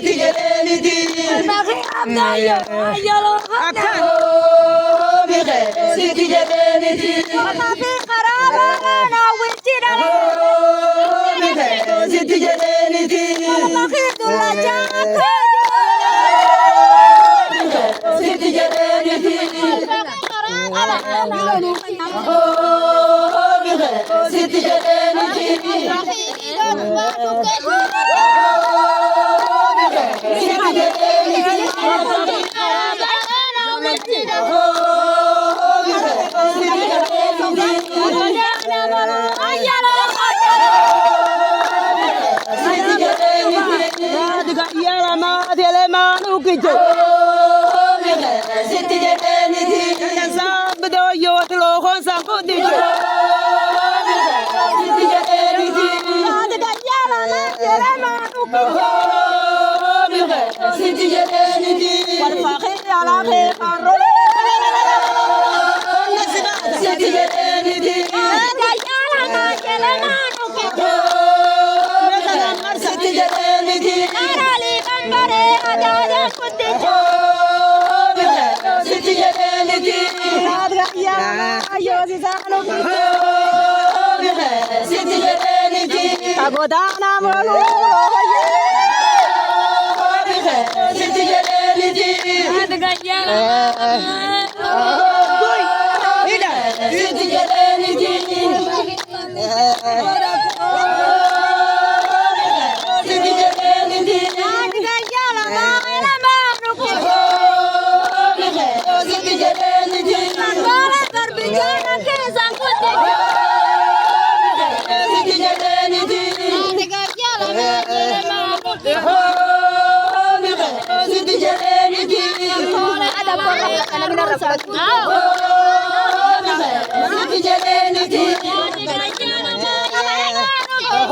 Siti Jeleniti. Maki Abdayo, Ayalo Abdayo. Bire, Siti Jeleniti. Maki Karaba, Nawitira. Bire, Siti Jeleniti. Maki Dulaja. Siti Jeleniti. Bire, Siti Jeleniti. Godana malu, Siti Jeleniti. ada gaya. Siti Jeleniti. Siti Jeleniti. Ada gaya lama, lama nukut. Siti Jeleniti. Boleh berbicara ke sangkut. Siti Jeleniti. Ada gaya lama, lama nukut. Siti Jeleniti. Ada boleh karena benar sangkut. Siti Jeleniti. Ada gaya lama, lama nukut.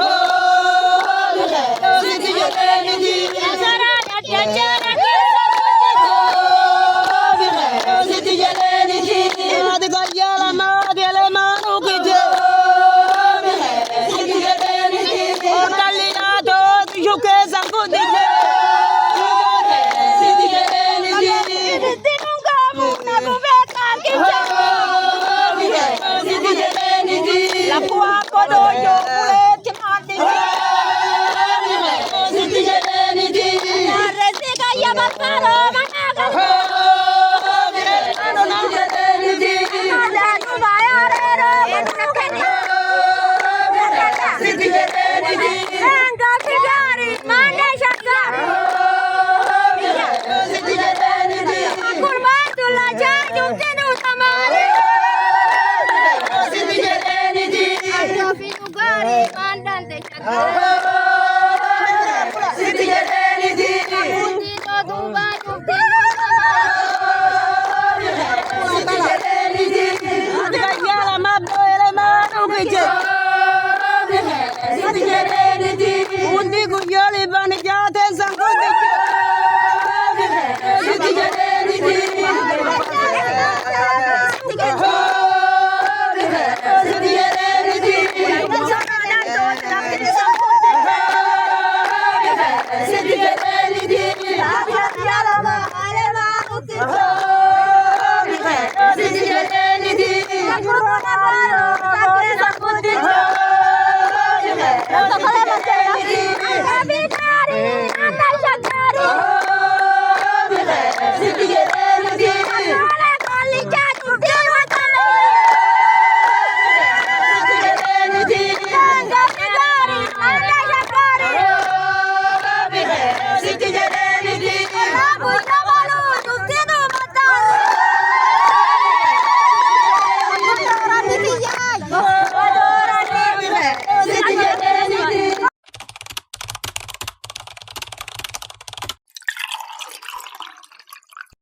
Siti Jeleniti. Asara ada cara ke Siti Jeleniti. ada gaya lama, dia lama nukut. Siti Jeleniti. Kalina do yuke sangkut. Siti Jeleniti. Tinung kamu nak betan kita. Siti Jeleniti. Laku aku dojo kulit cemati. Siti Jeleniti. Resi kaya bakalo mana kan? Siti Jeleniti. Ada tu bayar mana kan? Siti Jeleniti. Enggak sigari mana syakar? Siti Jeleniti. Kurban tulah jajum tenu tamari. Siti Jeleniti. Ada finugari mandan te syakar. Siti Jeleniti. Kunci to